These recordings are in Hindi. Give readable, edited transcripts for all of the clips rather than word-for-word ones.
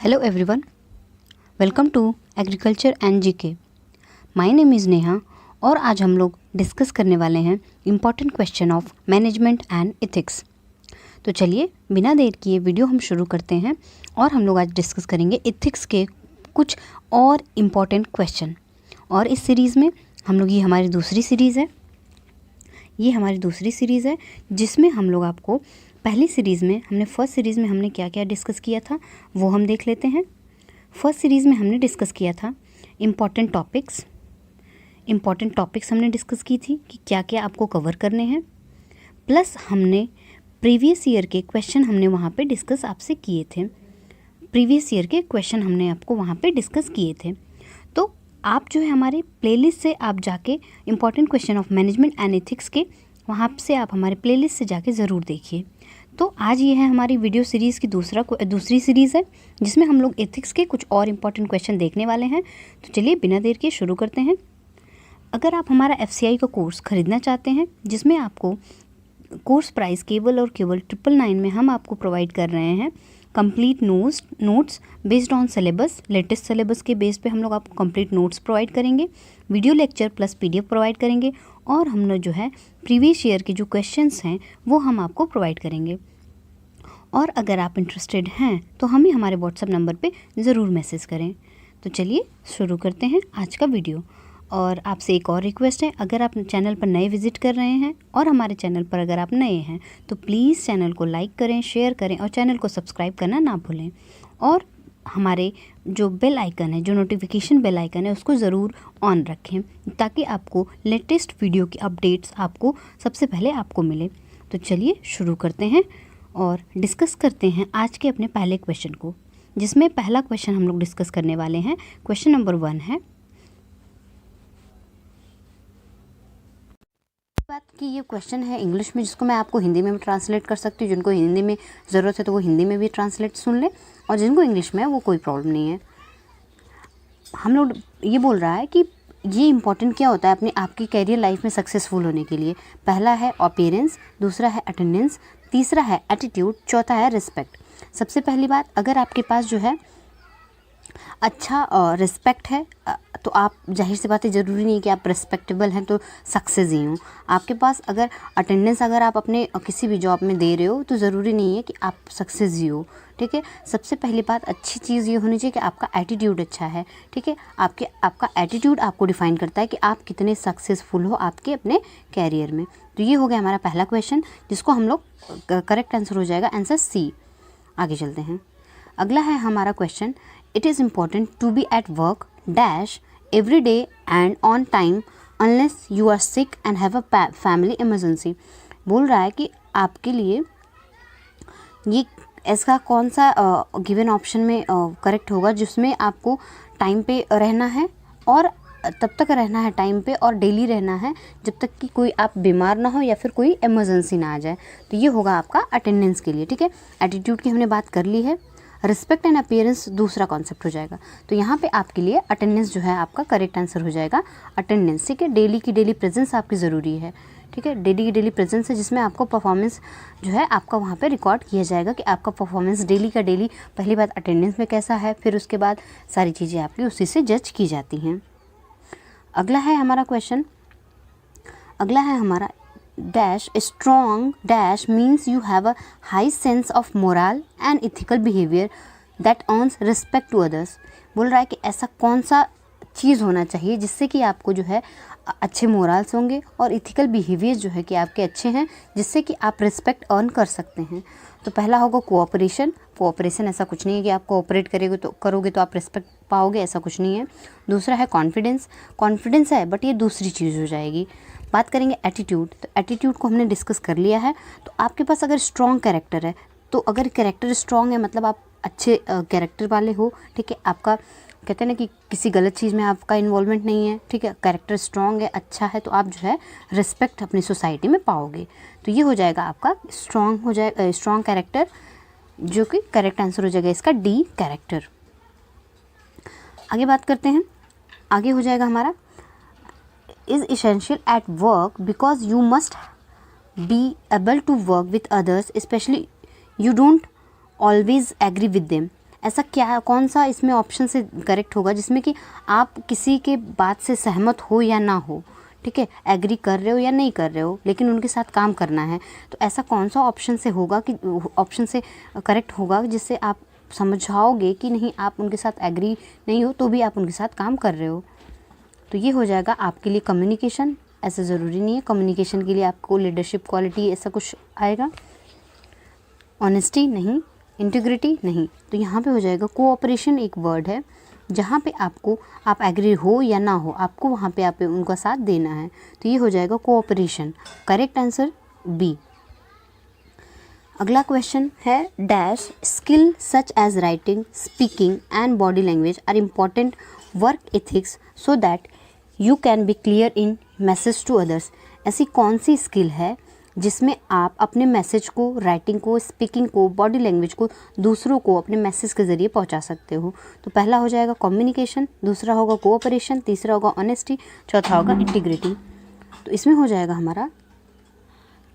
Hello everyone, welcome to Agriculture and GK. My name is Neha और आज हम लोग डिस्कस करने वाले हैं important question of management and ethics. तो चलिए बिना देर किए वीडियो हम शुरू करते हैं और हम लोग आज डिस्कस करेंगे एथिक्स के कुछ और इम्पॉर्टेंट क्वेश्चन। और इस सीरीज़ में हम लोग ये हमारी दूसरी सीरीज़ है जिसमें हम लोग आपको पहली सीरीज़ में फर्स्ट सीरीज़ में हमने क्या क्या डिस्कस किया था वो हम देख लेते हैं। फर्स्ट सीरीज़ में हमने डिस्कस किया था इम्पॉर्टेंट टॉपिक्स हमने डिस्कस की थी कि क्या क्या आपको कवर करने हैं, प्लस हमने प्रीवियस ईयर के क्वेश्चन हमने वहाँ पे डिस्कस आपसे किए थे। तो आप जो है हमारे प्लेलिस्ट से आप जाके important question of management and ethics के वहाँ से आप हमारे प्लेलिस्ट से जाके ज़रूर देखिए। तो आज ये है हमारी वीडियो सीरीज़ की दूसरी सीरीज़ है जिसमें हम लोग एथिक्स के कुछ और इम्पॉर्टेंट क्वेश्चन देखने वाले हैं। तो चलिए बिना देर के शुरू करते हैं। अगर आप हमारा FCI का कोर्स ख़रीदना चाहते हैं जिसमें आपको कोर्स प्राइस केवल 999 में हम आपको प्रोवाइड कर रहे हैं complete notes based on syllabus, latest syllabus के बेस पे हम लोग आपको कंप्लीट नोट्स प्रोवाइड करेंगे, video lecture plus PDF provide करेंगे और हम लोग जो है प्रीवियस ईयर के जो क्वेश्चंस हैं वो हम आपको प्रोवाइड करेंगे। और अगर आप इंटरेस्टेड हैं तो हमें हमारे व्हाट्सएप नंबर पे ज़रूर मैसेज करें। तो चलिए शुरू करते हैं आज का वीडियो। और आपसे एक और रिक्वेस्ट है, अगर आप चैनल पर नए विजिट कर रहे हैं और हमारे चैनल पर अगर आप नए हैं तो प्लीज़ चैनल को लाइक करें, शेयर करें और चैनल को सब्सक्राइब करना ना भूलें। और हमारे जो बेल आइकन है, जो नोटिफिकेशन बेल आइकन है उसको ज़रूर ऑन रखें ताकि आपको लेटेस्ट वीडियो की अपडेट्स आपको सबसे पहले आपको मिले। तो चलिए शुरू करते हैं और डिस्कस करते हैं आज के अपने पहले क्वेश्चन को, जिसमें पहला क्वेश्चन हम लोग डिस्कस करने वाले हैं। क्वेश्चन नंबर 1 है बात कि ये क्वेश्चन है इंग्लिश में, जिसको मैं आपको हिंदी में भी ट्रांसलेट कर सकती हूँ। जिनको हिंदी में ज़रूरत है तो वो हिंदी में भी ट्रांसलेट सुन ले और जिनको इंग्लिश में है वो कोई प्रॉब्लम नहीं है। हम लोग ये बोल रहा है कि ये इम्पॉर्टेंट क्या होता है अपने आपकी कैरियर लाइफ में सक्सेसफुल होने के लिए। पहला है अपीयरेंस, दूसरा है अटेंडेंस, तीसरा है एटीट्यूड, चौथा है रिस्पेक्ट। सबसे पहली बात, अगर आपके पास जो है अच्छा रिस्पेक्ट है तो आप जाहिर सी बात है, ज़रूरी नहीं कि आप रिस्पेक्टेबल हैं तो सक्सेस ही हो। आपके पास अगर अटेंडेंस अगर आप अपने किसी भी जॉब में दे रहे हो तो ज़रूरी नहीं है कि आप सक्सेस ही हो। ठीक है, सबसे पहली बात अच्छी चीज़ ये होनी चाहिए कि आपका एटीट्यूड अच्छा है। ठीक है, आपका एटीट्यूड आपको डिफ़ाइन करता है कि आप कितने सक्सेसफुल हो आपके अपने कैरियर में। तो ये हो गया हमारा पहला क्वेश्चन, जिसको हम लोग करेक्ट आंसर हो जाएगा आंसर C। आगे चलते हैं। अगला है हमारा question, it is important to be at work dash every day and on time unless you are sick and have a family emergency। बोल रहा है कि आपके लिए ये ऐसा कौन सा गिवन ऑप्शन में करेक्ट होगा जिसमें आपको टाइम पे रहना है और तब तक रहना है टाइम पे और डेली रहना है जब तक कि कोई आप बीमार ना हो या फिर कोई इमरजेंसी ना आ जाए। तो ये होगा आपका अटेंडेंस के लिए। ठीक है, एटीट्यूड की हमने बात कर ली है। रिस्पेक्ट एंड अपीयरेंस दूसरा कॉन्सेप्ट हो जाएगा। तो यहाँ पे आपके लिए अटेंडेंस जो है आपका करेक्ट आंसर हो जाएगा अटेंडेंस। ठीक है, डेली की डेली प्रेजेंस आपकी ज़रूरी है। ठीक है, डेली की डेली प्रेजेंस है जिसमें आपको परफॉर्मेंस जो है आपका वहाँ पे रिकॉर्ड किया जाएगा कि आपका परफॉर्मेंस डेली का डेली पहली बात अटेंडेंस में कैसा है, फिर उसके बाद सारी चीज़ें आपकी उसी से जज की जाती हैं। अगला है हमारा dash strong dash means you have a high sense of moral and ethical behaviour that earns respect to others. बोल रहा है कि ऐसा कौन सा चीज़ होना चाहिए जिससे कि आपको जो है अच्छे मोरल्स होंगे और इथिकल बिहेवियर जो है कि आपके अच्छे हैं जिससे कि आप रिस्पेक्ट अर्न कर सकते हैं। तो पहला होगा कोऑपरेशन ऐसा कुछ नहीं है कि आप कोऑपरेट करोगे तो आप रिस्पेक्ट पाओगे, ऐसा कुछ नहीं है। दूसरा है कॉन्फिडेंस है बट ये दूसरी चीज़ हो जाएगी। बात करेंगे एटीट्यूड, तो एटीट्यूड को हमने डिस्कस कर लिया है। तो आपके पास अगर स्ट्रॉन्ग कैरेक्टर है तो अगर कैरेक्टर स्ट्रॉन्ग है मतलब आप अच्छे कैरेक्टर वाले हो। ठीक है, आपका कहते हैं ना कि किसी गलत चीज़ में आपका इन्वॉल्वमेंट नहीं है। ठीक है, कैरेक्टर स्ट्रॉन्ग है, अच्छा है, तो आप जो है रिस्पेक्ट अपनी सोसाइटी में पाओगे। तो ये हो जाएगा आपका स्ट्रॉन्ग कैरेक्टर, जो कि करेक्ट आंसर हो जाएगा इसका D कैरेक्टर। आगे बात करते हैं। आगे हो जाएगा हमारा is essential at work because you must be able to work with others, especially you don't always agree with them ऐसा क्या, कौन सा इसमें ऑप्शन से करेक्ट होगा जिसमें कि आप किसी के बात से सहमत हो या ना हो, ठीक है, एग्री कर रहे हो या नहीं कर रहे हो, लेकिन उनके साथ काम करना है। तो ऐसा कौन सा ऑप्शन से होगा कि ऑप्शन से करेक्ट होगा जिससे आप समझाओगे कि नहीं, आप उनके साथ एग्री नहीं हो तो भी आप उनके साथ काम कर रहे हो। तो ये हो जाएगा आपके लिए कम्युनिकेशन। ऐसा ज़रूरी नहीं है, कम्युनिकेशन के लिए आपको लीडरशिप क्वालिटी ऐसा कुछ आएगा। ऑनेस्टी नहीं, इंटीग्रिटी नहीं। तो यहाँ पे हो जाएगा कोऑपरेशन, एक वर्ड है जहाँ पे आपको, आप एग्री हो या ना हो, आपको वहाँ पे आप उनका साथ देना है। तो ये हो जाएगा कोऑपरेशन। Correct answer B. अगला क्वेश्चन है dash skill such as writing, speaking and body language are important work ethics so that you can be clear in message to others. ऐसी कौन सी स्किल है जिसमें आप अपने मैसेज को, राइटिंग को, स्पीकिंग को, बॉडी लैंग्वेज को दूसरों को अपने मैसेज के ज़रिए पहुंचा सकते हो। तो पहला हो जाएगा कम्युनिकेशन, दूसरा होगा कोऑपरेशन, तीसरा होगा ऑनेस्टी, चौथा होगा इंटीग्रिटी। तो इसमें हो जाएगा हमारा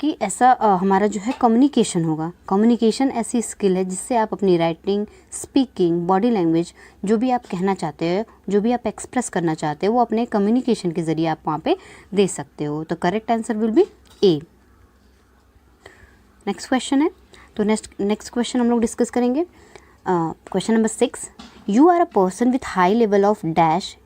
कि ऐसा हमारा जो है कम्युनिकेशन होगा। कम्युनिकेशन ऐसी स्किल है जिससे आप अपनी राइटिंग, स्पीकिंग, बॉडी लैंग्वेज, जो भी आप कहना चाहते हो, जो भी आप एक्सप्रेस करना चाहते हो, वो अपने कम्युनिकेशन के ज़रिए आप वहाँ पे दे सकते हो। तो correct answer will be A. Next question है, तो नेक्स्ट क्वेश्चन हम लोग डिस्कस करेंगे। Question number 6, you are a person with high level of dash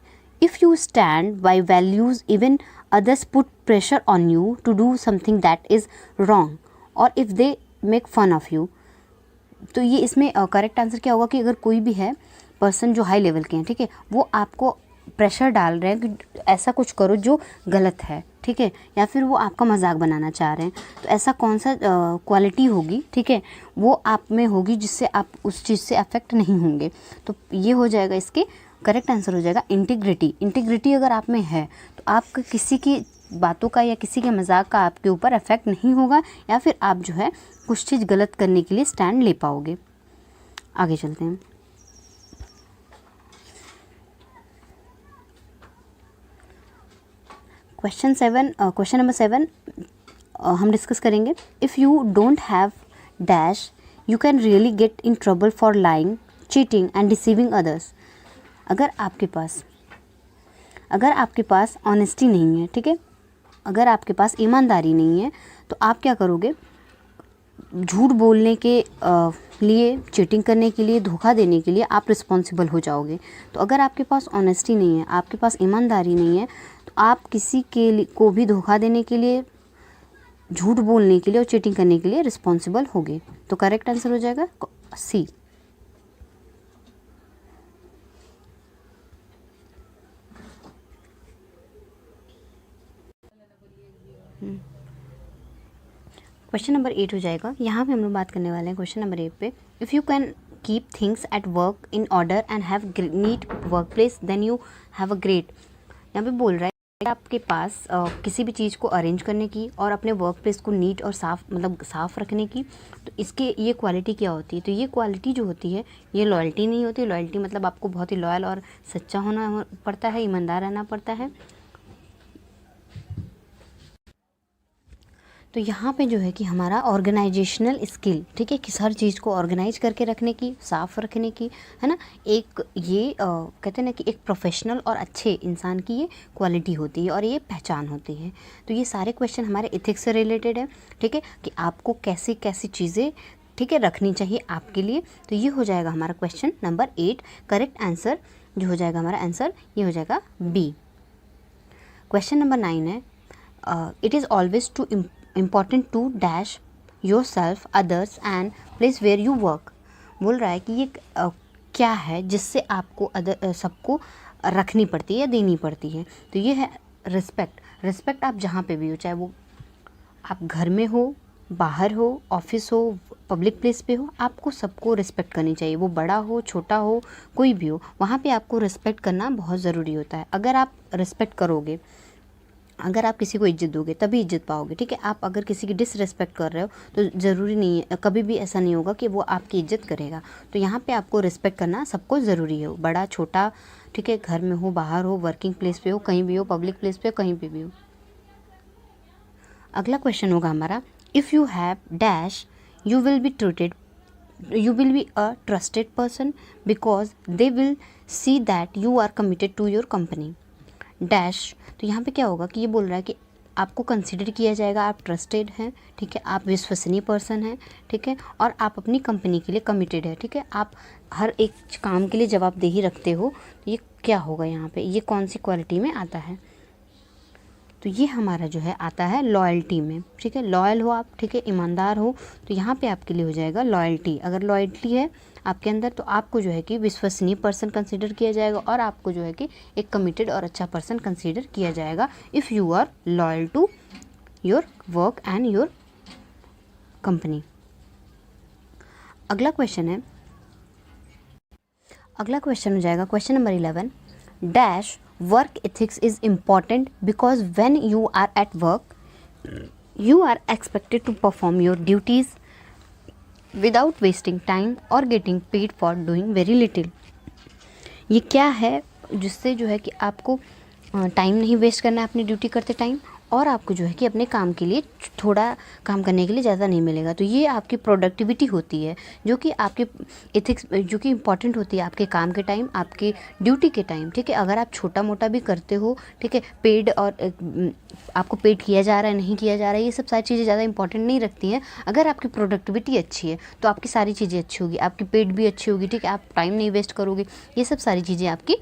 if you stand by values even others put pressure on you to do something that is wrong or if they make fun of you। तो ये इसमें करेक्ट आंसर क्या होगा कि अगर कोई भी है पर्सन जो हाई लेवल के हैं, ठीक है, वो आपको प्रेशर डाल रहे हैं कि ऐसा कुछ करो जो गलत है, ठीक है, या फिर वो आपका मजाक बनाना चाह रहे हैं, तो ऐसा कौन सा क्वालिटी होगी, ठीक है, वो आप में होगी जिससे आप उस चीज़ से अफेक्ट नहीं होंगे। तो ये हो जाएगा, इसके करेक्ट आंसर हो जाएगा इंटीग्रिटी। इंटीग्रिटी अगर आप में है तो आपका किसी की बातों का या किसी के मजाक का आपके ऊपर इफेक्ट नहीं होगा, या फिर आप जो है कुछ चीज़ गलत करने के लिए स्टैंड ले पाओगे। आगे चलते हैं। क्वेश्चन नंबर 7 हम डिस्कस करेंगे। If you don't have dash you can really get in trouble for lying, cheating and deceiving others. अगर आपके पास ऑनेस्टी नहीं है, ठीक है, अगर आपके पास ईमानदारी नहीं है, तो आप क्या करोगे, झूठ बोलने के लिए, चीटिंग करने के लिए, धोखा देने के लिए आप रिस्पॉन्सिबल हो जाओगे। तो अगर आपके पास ऑनेस्टी नहीं है, आपके पास ईमानदारी नहीं है, तो आप किसी को भी धोखा देने के लिए, झूठ बोलने के लिए और चीटिंग करने के लिए रिस्पॉन्सिबल होगे। तो करेक्ट आंसर हो जाएगा सी। क्वेश्चन नंबर 8 हो जाएगा। यहाँ पे हम लोग बात करने वाले हैं क्वेश्चन नंबर 8 पे। If you can keep things at work in order and have neat work place then you have a great. यहाँ पे बोल रहा है आपके पास किसी भी चीज़ को अरेंज करने की और अपने वर्क प्लेस को नीट और साफ, मतलब साफ़ रखने की, तो इसके ये क्वालिटी क्या होती है? तो ये क्वालिटी जो होती है ये लॉयल्टी नहीं होती। लॉयल्टी मतलब आपको बहुत ही लॉयल और सच्चा होना पड़ता है, ईमानदार रहना पड़ता है। तो यहाँ पे जो है कि हमारा ऑर्गेनाइजेशनल स्किल, ठीक है, किस हर चीज़ को ऑर्गेनाइज करके रखने की, साफ़ रखने की, है ना, एक ये कहते हैं ना कि एक प्रोफेशनल और अच्छे इंसान की ये क्वालिटी होती है और ये पहचान होती है। तो ये सारे क्वेश्चन हमारे एथिक्स से रिलेटेड है, ठीक है, कि आपको कैसी कैसी चीज़ें, ठीक है, रखनी चाहिए आपके लिए। तो ये हो जाएगा हमारा क्वेश्चन नंबर 8। करेक्ट आंसर जो हो जाएगा हमारा आंसर ये हो जाएगा बी। क्वेश्चन नंबर 9 है, it is always to important to dash yourself, others and place where you work. बोल रहा है कि ये क्या है जिससे आपको सबको रखनी पड़ती है या देनी पड़ती है। तो ये है रिस्पेक्ट। रिस्पेक्ट आप जहाँ पे भी हो, चाहे वो आप घर में हो, बाहर हो, ऑफिस हो, पब्लिक प्लेस पे हो, आपको सबको रिस्पेक्ट करनी चाहिए। वो बड़ा हो, छोटा हो, कोई भी हो, वहाँ पे आपको रिस्पेक्ट करना बहुत ज़रूरी होता है। अगर आप रिस्पेक्ट करोगे, अगर आप किसी को इज्जत दोगे तभी इज्जत पाओगे, ठीक है। आप अगर किसी की डिसरिस्पेक्ट कर रहे हो तो ज़रूरी नहीं है, कभी भी ऐसा नहीं होगा कि वो आपकी इज्जत करेगा। तो यहाँ पे आपको रिस्पेक्ट करना सबको ज़रूरी है, बड़ा छोटा, ठीक है, घर में हो, बाहर हो, वर्किंग प्लेस पे हो, कहीं भी हो, पब्लिक प्लेस पे, कहीं पे भी हो। अगला क्वेश्चन होगा हमारा, if you have dash you will be treated you will be a trusted person because they will see that you are committed to your company dash. तो यहाँ पे क्या होगा कि ये बोल रहा है कि आपको कंसिडर किया जाएगा, आप ट्रस्टेड हैं, ठीक है, आप विश्वसनीय पर्सन हैं, ठीक है, और आप अपनी कंपनी के लिए कमिटेड है, ठीक है, आप हर एक काम के लिए जवाबदेही रखते हो। तो ये क्या होगा यहाँ पे, ये कौन सी क्वालिटी में आता है, तो ये हमारा जो है आता है लॉयल्टी में, ठीक है, लॉयल हो आप, ठीक है, ईमानदार हो, तो यहाँ पे आपके लिए हो जाएगा लॉयल्टी। अगर लॉयल्टी है आपके अंदर तो आपको जो है कि विश्वसनीय पर्सन कंसीडर किया जाएगा और आपको जो है कि एक कमिटेड और अच्छा पर्सन कंसीडर किया जाएगा if you are loyal to your work and your company. अगला क्वेश्चन हो जाएगा question number 11 dash work ethics is important because when you are at work you are expected to perform your duties without wasting time और getting paid for doing very little. ये क्या है जिससे जो है कि आपको टाइम नहीं वेस्ट करना है अपनी ड्यूटी करते टाइम, और आपको जो है कि अपने काम के लिए थोड़ा काम करने के लिए ज़्यादा नहीं मिलेगा। तो ये आपकी प्रोडक्टिविटी होती है जो कि आपके एथिक्स जो कि इम्पॉर्टेंट होती है आपके काम के टाइम, आपकी ड्यूटी के टाइम, ठीक है। अगर आप छोटा मोटा भी करते हो, ठीक है, पेड और आपको पेड किया जा रहा है नहीं किया जा रहा है, ये सब सारी चीज़ें ज़्यादा इंपॉर्टेंट नहीं रखती हैं। अगर आपकी प्रोडक्टिविटी अच्छी है तो आपकी सारी चीज़ें अच्छी होगी, आपकी पेड भी अच्छी होगी, ठीक है, आप टाइम नहीं वेस्ट करोगे, ये सब सारी चीज़ें आपकी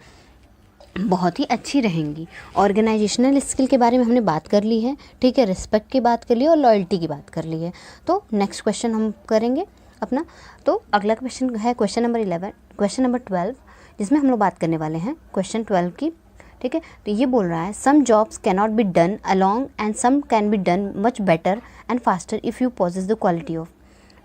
बहुत ही अच्छी रहेंगी। ऑर्गेनाइजेशनल स्किल के बारे में हमने बात कर ली है, ठीक है, रिस्पेक्ट की बात कर ली और लॉयल्टी की बात कर ली है। तो नेक्स्ट क्वेश्चन हम करेंगे अपना। तो अगला क्वेश्चन है क्वेश्चन नंबर 12 जिसमें हम लोग बात करने वाले हैं क्वेश्चन 12 की, ठीक है। तो ये बोल रहा है some jobs can not be done along and some can be done much better and faster if you possess the quality of.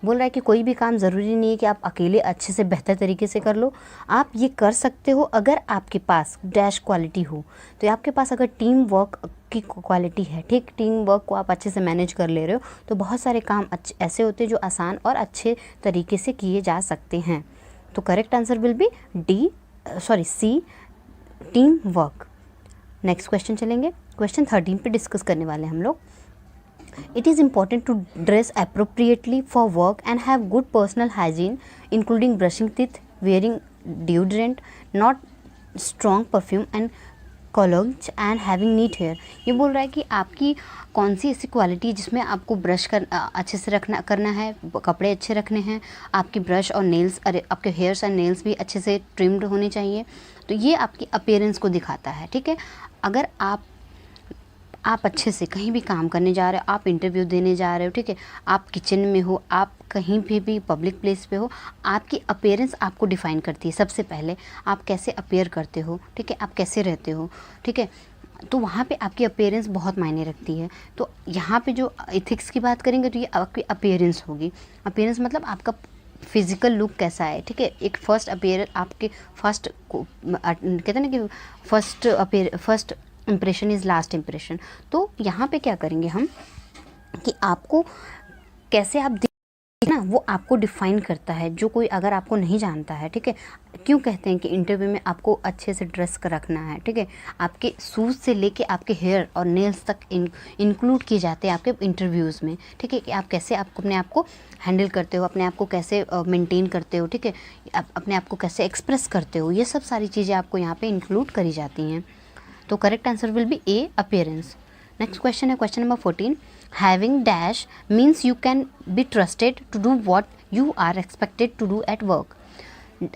बोल रहा है कि कोई भी काम ज़रूरी नहीं है कि आप अकेले अच्छे से बेहतर तरीके से कर लो, आप ये कर सकते हो अगर आपके पास डैश क्वालिटी हो। तो आपके पास अगर टीम वर्क की क्वालिटी है, ठीक, टीम वर्क को आप अच्छे से मैनेज कर ले रहे हो, तो बहुत सारे काम ऐसे होते हैं जो आसान और अच्छे तरीके से किए जा सकते हैं। तो correct answer will be C, team work. Next question चलेंगे, क्वेश्चन 13 पे डिस्कस करने वाले हैं हम लोग। It is important to dress appropriately for work and have good personal hygiene, including brushing teeth, wearing deodorant, not strong perfume and cologne and having neat hair। ये बोल रहा है कि आपकी कौन सी ऐसी क्वालिटी जिसमें आपको ब्रश अच्छे से करना है, कपड़े अच्छे रखने हैं, आपकी ब्रश और नेल्स, आपके हेयर्स एंड नेल्स भी अच्छे से ट्रिम्ड होने चाहिए। तो ये आपकी अपीयरेंस को दिखाता है, ठीक है। अगर आप अच्छे से कहीं भी काम करने जा रहे हो, आप इंटरव्यू देने जा रहे हो, ठीक है, आप किचन में हो, आप कहीं भी पब्लिक प्लेस पे हो, आपकी अपीयरेंस आपको डिफ़ाइन करती है। सबसे पहले आप कैसे अपीयर करते हो, ठीक है, आप कैसे रहते हो, ठीक है, तो वहाँ पे आपकी अपीयरेंस बहुत मायने रखती है। तो यहाँ पे जो एथिक्स की बात करेंगे तो ये आपकी अपीयरेंस होगी। अपीयरेंस मतलब आपका फिज़िकल लुक कैसा है, ठीक है। एक फर्स्ट अपीयर आपके कहते हैं ना कि first impression is last impression. तो यहाँ पे क्या करेंगे हम कि आपको कैसे आप ना वो आपको डिफ़ाइन करता है, जो कोई अगर आपको नहीं जानता है, ठीक है। क्यों कहते हैं कि इंटरव्यू में आपको अच्छे से ड्रेस कर रखना है, ठीक है। आपके शूज़ से लेके आपके हेयर और नेल्स तक इंक्लूड किए जाते हैं आपके इंटरव्यूज़ में, ठीक है, कि आप कैसे अपने आप को हैंडल करते हो, अपने आप को कैसे मेंटेन करते हो, ठीक है, आप अपने आप को कैसे एक्सप्रेस करते हो, ये सब सारी चीज़ें आपको यहाँ पर इंक्लूड करी जाती हैं। तो correct answer will be A, appearance. Next question है question number 14 having dash means you can be trusted to do what you are expected to do at work.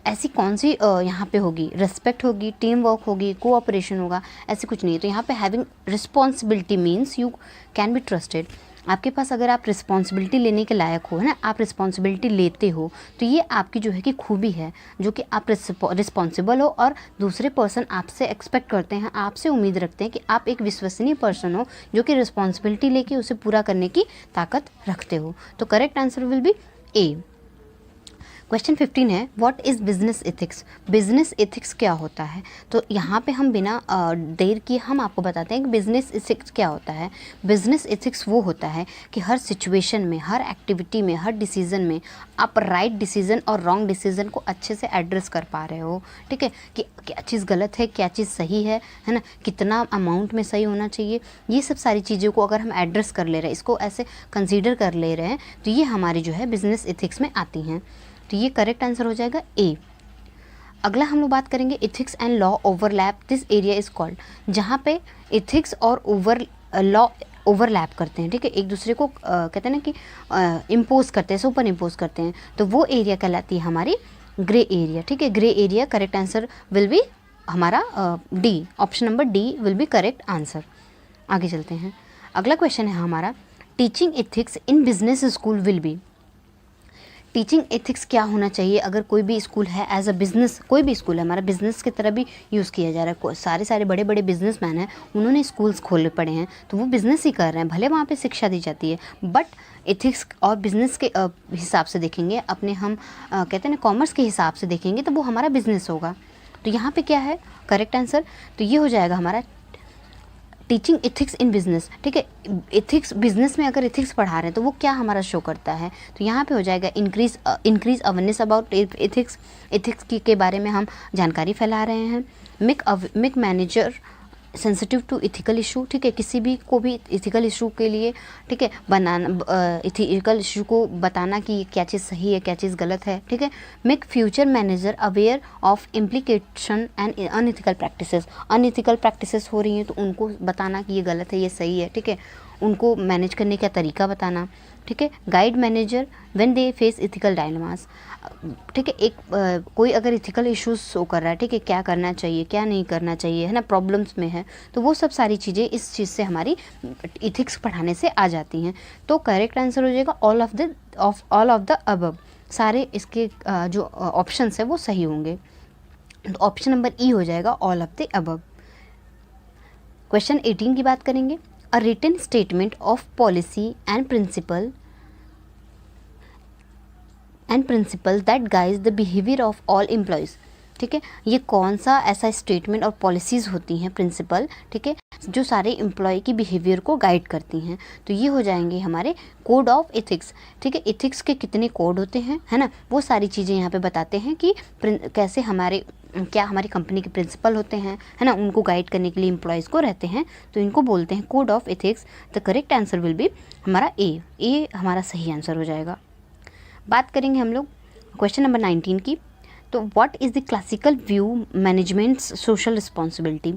ऐसी कौन सी यहाँ पे होगी, रिस्पेक्ट होगी, टीम वर्क होगी, कोऑपरेशन होगा, ऐसे कुछ नहीं है। तो यहाँ पे having responsibility means you can be trusted. आपके पास अगर आप रिस्पॉन्सिबिलिटी लेने के लायक हो, है ना, आप रिस्पॉन्सिबिलिटी लेते हो, तो ये आपकी जो है कि खूबी है, जो कि आप रिस्पॉन्सिबल हो और दूसरे पर्सन आपसे एक्सपेक्ट करते हैं, आपसे उम्मीद रखते हैं कि आप एक विश्वसनीय पर्सन हो जो कि रिस्पॉन्सिबिलिटी लेके उसे पूरा करने की ताकत रखते हो। तो correct answer will be A. Question 15 है what is business ethics. Business ethics क्या होता है। तो यहाँ पे हम बिना देर किए हम आपको बताते हैं कि बिजनेस एथिक्स क्या होता है। बिजनेस एथिक्स वो होता है कि हर सिचुएशन में, हर एक्टिविटी में, हर डिसीज़न में आप राइट डिसीज़न और रॉन्ग डिसीज़न को अच्छे से एड्रेस कर पा रहे हो, ठीक है, कि क्या चीज़ गलत है, क्या चीज़ सही है ना, कितना अमाउंट में सही होना चाहिए, ये सब सारी चीज़ों को अगर हम एड्रेस कर ले रहे हैं, इसको ऐसे कंसीडर कर ले रहे हैं, तो ये हमारी जो है बिजनेस एथिक्स में आती हैं। तो ये करेक्ट आंसर हो जाएगा ए। अगला हम लोग बात करेंगे ethics and law overlap this area is called, जहाँ पे इथिक्स और लॉ ओवरलैप करते हैं, ठीक है, एक दूसरे को कहते हैं ना कि इम्पोज करते हैं, सुपर इम्पोज करते हैं, तो वो एरिया कहलाती है हमारी ग्रे एरिया, ठीक है। Grey area correct answer will be हमारा D, option number D will be correct answer. आगे चलते हैं, अगला क्वेश्चन है हमारा teaching ethics in business school will be. Teaching ethics क्या होना चाहिए अगर कोई भी स्कूल है एज अ बिज़नेस, कोई भी स्कूल है हमारा बिज़नेस की तरह भी यूज़ किया जा रहा है, सारे बड़े बड़े बिजनेसमैन हैं, उन्होंने स्कूल्स खोले पड़े हैं, तो वो बिज़नेस ही कर रहे हैं, भले वहाँ पे शिक्षा दी जाती है, बट एथिक्स और बिज़नेस के हिसाब से देखेंगे, अपने हम कहते हैं ना कॉमर्स के हिसाब से देखेंगे तो वो हमारा बिज़नेस होगा। तो यहाँ पे क्या है करेक्ट आंसर, तो ये हो जाएगा हमारा टीचिंग एथिक्स इन बिजनेस, ठीक है। एथिक्स बिजनेस में अगर एथिक्स पढ़ा रहे हैं तो वो क्या हमारा शो करता है, तो यहाँ पे हो जाएगा increase awareness about ethics, ethics के बारे में हम जानकारी फैला रहे हैं। Make manager sensitive to ethical issue, ठीक है, किसी भी को भी इथिकल इशू के लिए, ठीक है, इथिकल इशू को बताना कि क्या चीज़ सही है क्या चीज़ गलत है, ठीक है। Make future manager aware of implication and unethical practices, unethical practices हो रही हैं तो उनको बताना कि ये गलत है ये सही है, ठीक है, उनको मैनेज करने का तरीका बताना, ठीक है। Guide manager when they face ethical dilemmas, ठीक है, एक कोई अगर इथिकल इश्यूज शो कर रहा है, ठीक है, क्या करना चाहिए क्या नहीं करना चाहिए, है ना, प्रॉब्लम्स में है, तो वो सब सारी चीज़ें इस चीज़ से हमारी इथिक्स पढ़ाने से आ जाती हैं। तो करेक्ट आंसर हो जाएगा ऑल ऑफ द अबव, सारे इसके जो ऑप्शंस है वो सही होंगे, तो ऑप्शन नंबर ई हो जाएगा all of the above. Question 18 की बात करेंगे, a written statement of policy and principle that guides the behaviour of all employees, ठीक है, ये कौन सा ऐसा स्टेटमेंट और पॉलिसीज़ होती हैं प्रिंसिपल, ठीक है, जो सारे एम्प्लॉय की बिहेवियर को गाइड करती हैं, तो ये हो जाएंगे हमारे कोड ऑफ एथिक्स, ठीक है। एथिक्स के कितने कोड होते हैं, है ना, वो सारी चीज़ें यहाँ पे बताते हैं कि कैसे क्या हमारी कंपनी के प्रिंसिपल होते हैं, है ना, उनको गाइड करने के लिए एम्प्लॉयज़ को रहते हैं, तो इनको बोलते हैं code of ethics. The correct answer will be हमारा ए हमारा सही आंसर हो जाएगा। बात करेंगे हम लोग क्वेश्चन नंबर 19 की, तो what is the classical view managements social responsibility,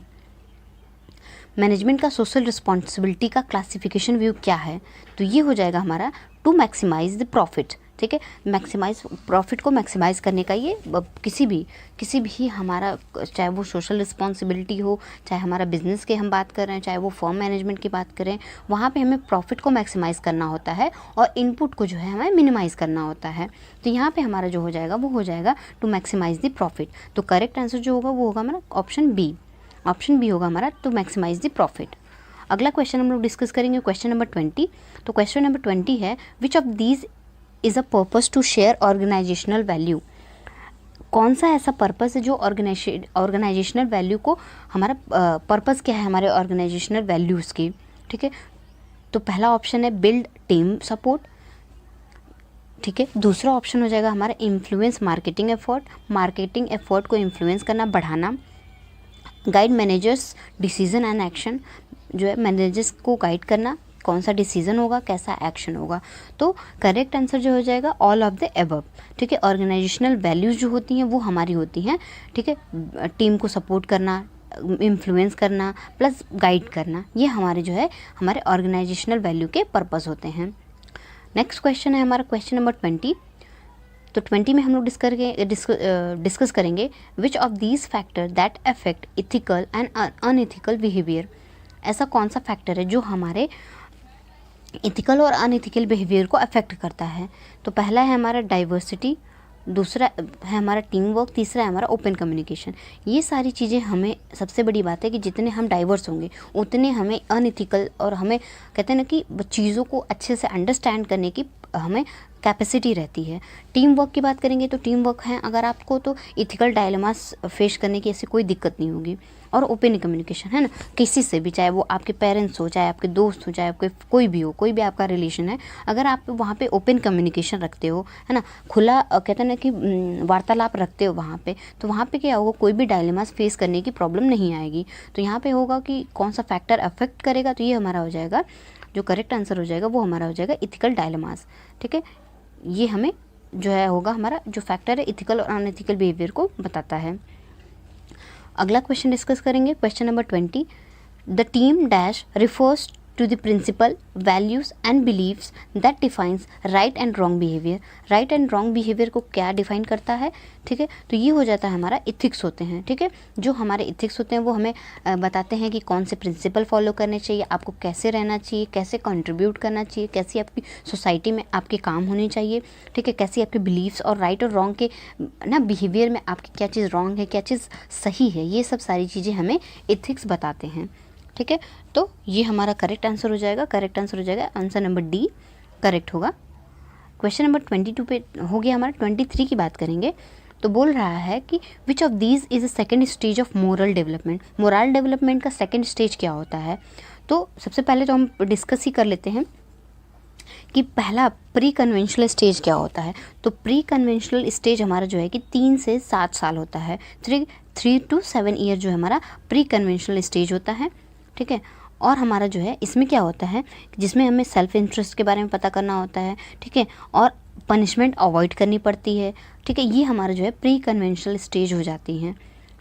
management का सोशल रिस्पॉन्सिबिलिटी का क्लासिफिकेशन व्यू क्या है, तो ये हो जाएगा हमारा टू मैक्सिमाइज द प्रॉफिट, ठीक है, मैक्सिमाइज प्रॉफिट को मैक्सिमाइज करने का ये किसी भी हमारा, चाहे वो सोशल रिस्पॉन्सिबिलिटी हो, चाहे हमारा बिजनेस के हम बात कर रहे हैं, चाहे वो फर्म मैनेजमेंट की बात करें, वहाँ पे हमें प्रॉफिट को मैक्सिमाइज करना होता है और इनपुट को जो है हमें मिनिमाइज़ करना होता है, तो यहाँ पे हमारा जो हो जाएगा वो हो जाएगा टू मैक्सिमाइज द प्रॉफिट। तो करेक्ट आंसर जो होगा वो होगा हमारा ऑप्शन बी होगा हमारा टू मैक्सिमाइज द प्रॉफिट। अगला क्वेश्चन हम लोग डिस्कस करेंगे क्वेश्चन नंबर 20। तो क्वेश्चन नंबर 20 है which of these is a purpose to share organisational value, कौन सा ऐसा पर्पस है जो ऑर्गेनाइजेशनल वैल्यू को, हमारा पर्पस क्या है हमारे ऑर्गेनाइजेशनल वैल्यूज़ की, ठीक है। तो पहला ऑप्शन है बिल्ड टीम सपोर्ट, ठीक है, दूसरा ऑप्शन हो जाएगा हमारा इन्फ्लुएंस मार्केटिंग एफर्ट को इन्फ्लुएंस करना बढ़ाना, guide managers decision and action, जो है मैनेजर्स को गाइड करना कौन सा डिसीजन होगा कैसा एक्शन होगा, तो करेक्ट आंसर जो हो जाएगा ऑल ऑफ द अबव, ठीक है। ऑर्गेनाइजेशनल वैल्यूज़ जो होती हैं वो हमारी होती हैं, ठीक है, टीम को सपोर्ट करना, इन्फ्लुएंस करना प्लस गाइड करना, ये हमारे जो है हमारे ऑर्गेनाइजेशनल वैल्यू के पर्पस होते हैं। नेक्स्ट क्वेश्चन है हमारा क्वेश्चन नंबर 20। तो 20 में हम लोग डिस्कस करेंगे विच of these factor that affect ethical and unethical behaviour, ऐसा कौन सा फैक्टर है जो हमारे इथिकल और अनइथिकल बिहेवियर को अफेक्ट करता है। तो पहला है हमारा डाइवर्सिटी, दूसरा है हमारा टीम वर्क, तीसरा है हमारा ओपन कम्युनिकेशन। ये सारी चीज़ें, हमें सबसे बड़ी बात है कि जितने हम डाइवर्स होंगे उतने हमें अनइथिकल, और हमें कहते हैं ना कि चीज़ों को अच्छे से अंडरस्टैंड करने की हमें कैपेसिटी रहती है। टीम वर्क की बात करेंगे तो टीम वर्क है अगर आपको, तो इथिकल डायलेमास फेस करने की ऐसी कोई दिक्कत नहीं होगी। और ओपन कम्युनिकेशन है ना, किसी से भी, चाहे वो आपके पेरेंट्स हो, चाहे आपके दोस्त हो, चाहे आपके कोई भी आपका रिलेशन है, अगर आप वहाँ पे ओपन कम्युनिकेशन रखते हो, है ना, खुला कहते हैं ना कि वार्तालाप रखते हो वहाँ पे, तो वहाँ पे क्या होगा, कोई भी डायलेमास फेस करने की प्रॉब्लम नहीं आएगी। तो यहाँ पे होगा कि कौन सा फैक्टर अफेक्ट करेगा, तो ये हमारा हो जाएगा, जो करेक्ट आंसर हो जाएगा वो हमारा हो जाएगा इथिकल डायलेमास, ठीक है, ये हमें जो है होगा हमारा जो फैक्टर है इथिकल और अनएथिकल बिहेवियर को बताता है। अगला क्वेश्चन डिस्कस करेंगे, question number 20। The team dash refers to the principle values and beliefs that defines right and wrong behaviour. Right and wrong behaviour को क्या डिफाइन करता है, ठीक है, तो ये हो जाता है हमारा इथिक्स होते हैं, ठीक है। जो हमारे इथिक्स होते हैं वो हमें बताते हैं कि कौन से प्रिंसिपल फॉलो करने चाहिए, आपको कैसे रहना चाहिए, कैसे कंट्रीब्यूट करना चाहिए, कैसी आपकी सोसाइटी में आपके काम होनी चाहिए, ठीक है, कैसी आपके बिलीव्स और राइट और रॉन्ग के ना बिहेवियर में आपकी क्या चीज़ रॉन्ग है, क्या चीज़ सही है, ये सब सारी चीज़ें हमें इथिक्स बताते हैं, ठीक है। तो ये हमारा करेक्ट आंसर हो जाएगा, करेक्ट आंसर हो जाएगा आंसर नंबर डी करेक्ट होगा। क्वेश्चन नंबर 22 पे हो गया हमारा। 23 की बात करेंगे तो बोल रहा है कि विच of these is a second stage of moral development. Moral development का सेकेंड स्टेज क्या होता है, तो सबसे पहले तो हम डिस्कस ही कर लेते हैं कि पहला प्री कन्वेंशनल स्टेज क्या होता है। तो प्री कन्वेंशनल स्टेज हमारा जो है कि 3 से 7 साल होता है, 3 to 7 ईयर जो है हमारा प्री कन्वेंशनल स्टेज होता है, ठीक है। और हमारा जो है इसमें क्या होता है, जिसमें हमें सेल्फ इंटरेस्ट के बारे में पता करना होता है, ठीक है, और पनिशमेंट अवॉइड करनी पड़ती है, ठीक है। ये हमारा जो है प्री कन्वेंशनल स्टेज हो जाती हैं,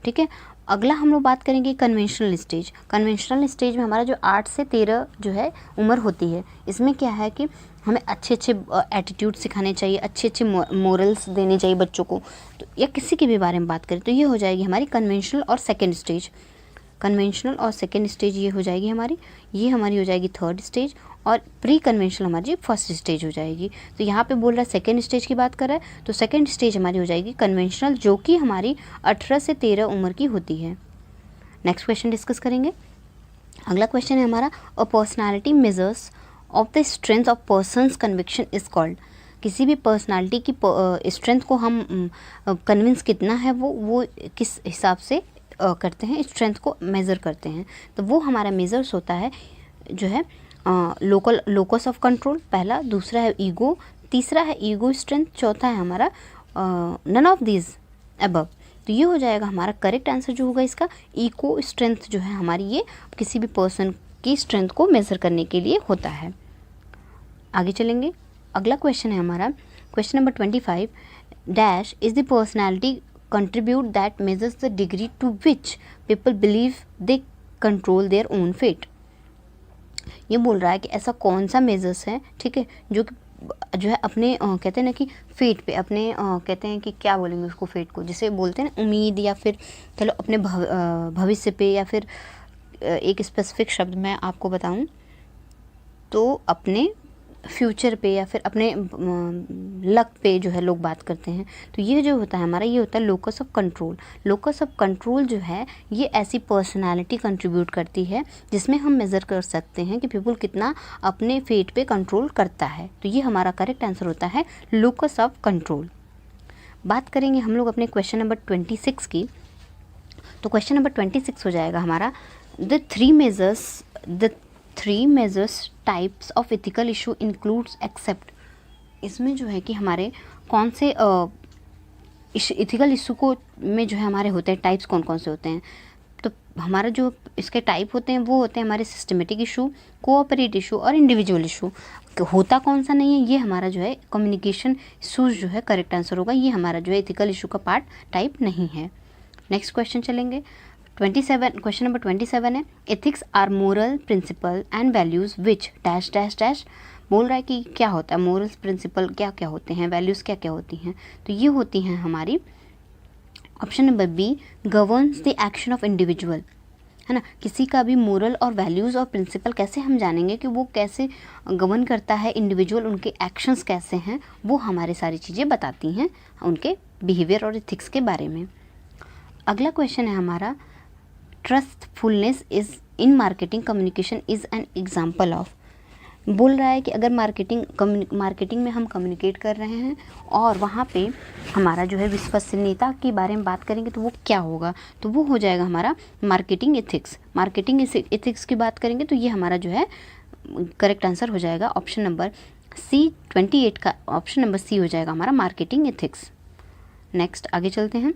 ठीक है। अगला हम लोग बात करेंगे कन्वेंशनल स्टेज। कन्वेंशनल स्टेज में हमारा जो 8 से 13 जो है उम्र होती है, इसमें क्या है कि हमें अच्छे अच्छे एटीट्यूड सिखाने चाहिए, अच्छे अच्छे मोरल्स देने चाहिए बच्चों को, तो या किसी के भी बारे में बात करें तो ये हो जाएगी हमारी कन्वेंशनल और सेकेंड स्टेज। कन्वेंशनल और सेकेंड स्टेज ये हो जाएगी हमारी, ये हमारी हो जाएगी थर्ड स्टेज, और प्री कन्वेंशनल हमारी फर्स्ट स्टेज हो जाएगी। तो यहाँ पे बोल रहा है सेकेंड स्टेज की बात कर रहा है, तो सेकेंड स्टेज हमारी हो जाएगी कन्वेंशनल, जो कि हमारी 18 से 13 उम्र की होती है। नेक्स्ट क्वेश्चन डिस्कस करेंगे। अगला क्वेश्चन है हमारा, a personality measures of the strength of persons conviction is called. किसी भी पर्सनालिटी की स्ट्रेंथ को हम कन्विंस कितना है वो किस हिसाब से करते हैं, स्ट्रेंथ को मेज़र करते हैं, तो वो हमारा मेजर्स होता है जो है लोकस ऑफ कंट्रोल पहला, दूसरा है ईगो, तीसरा है ईगो स्ट्रेंथ, चौथा है हमारा नन ऑफ दीज अबव। तो ये हो जाएगा हमारा करेक्ट आंसर जो होगा इसका, ईगो स्ट्रेंथ जो है हमारी ये किसी भी पर्सन की स्ट्रेंथ को मेज़र करने के लिए होता है। आगे चलेंगे। अगला क्वेश्चन है हमारा question number 25। Dash is the personality contribute that measures the degree to which people believe they control their own fate. ये बोल रहा है कि ऐसा कौन सा मेजर्स है, ठीक है, जो है अपने कहते हैं ना कि फेट पे अपने कहते हैं कि क्या बोलेंगे उसको, फेट को जिसे बोलते हैं ना उम्मीद, या फिर चलो अपने भविष्य पे, या फिर एक स्पेसिफिक शब्द मैं आपको बताऊं तो अपने फ्यूचर पे या फिर अपने लक पे जो है लोग बात करते हैं। तो ये जो होता है हमारा, ये होता है locus of control. Locus of control जो है ये ऐसी पर्सनालिटी कंट्रीब्यूट करती है जिसमें हम मेज़र कर सकते हैं कि पीपल कितना अपने फेट पे कंट्रोल करता है। तो ये हमारा करेक्ट आंसर होता है लोकस ऑफ कंट्रोल। बात करेंगे हम लोग अपने क्वेश्चन नंबर 26 की। तो क्वेश्चन नंबर 26 हो जाएगा हमारा, the three measures types of ethical issue includes except. इसमें जो है कि हमारे कौन से इथिकल इशू को में जो है हमारे होते हैं टाइप्स, कौन कौन से होते हैं। तो हमारा जो इसके टाइप होते हैं वो होते हैं हमारे सिस्टमेटिक इशू, कोऑपरेट इशू और इंडिविजुअल इशू। होता कौन सा नहीं है, ये हमारा जो है कम्युनिकेशन इशूज़ जो है करेक्ट आंसर होगा, ये हमारा जो है इथिकल इशू का पार्ट टाइप नहीं है। नेक्स्ट क्वेश्चन चलेंगे। 27 क्वेश्चन नंबर 27 है, ethics are moral principle and values which dash dash dash. बोल रहा है कि क्या होता है मोरल्स प्रिंसिपल, क्या क्या होते हैं, वैल्यूज़ क्या क्या होती हैं। तो ये होती हैं हमारी option number B, governs the action of individual, है ना। किसी का भी मोरल और वैल्यूज़ और प्रिंसिपल कैसे हम जानेंगे कि वो कैसे गवर्न करता है इंडिविजुअल, उनके एक्शंस कैसे हैं, वो हमारे सारी चीज़ें बताती हैं उनके बिहेवियर और एथिक्स के बारे में। अगला क्वेश्चन है हमारा, trustfulness is in marketing communication is an example of. बोल रहा है कि अगर मार्केटिंग में हम कम्युनिकेट कर रहे हैं और वहाँ पे हमारा जो है विश्वसनीयता के बारे में बात करेंगे तो वो क्या होगा, तो वो हो जाएगा हमारा मार्केटिंग एथिक्स। मार्केटिंग एथिक्स की बात करेंगे तो ये हमारा जो है करेक्ट आंसर हो जाएगा ऑप्शन नंबर सी, 28 का ऑप्शन नंबर सी हो जाएगा हमारा मार्केटिंग एथिक्स। नेक्स्ट आगे चलते हैं।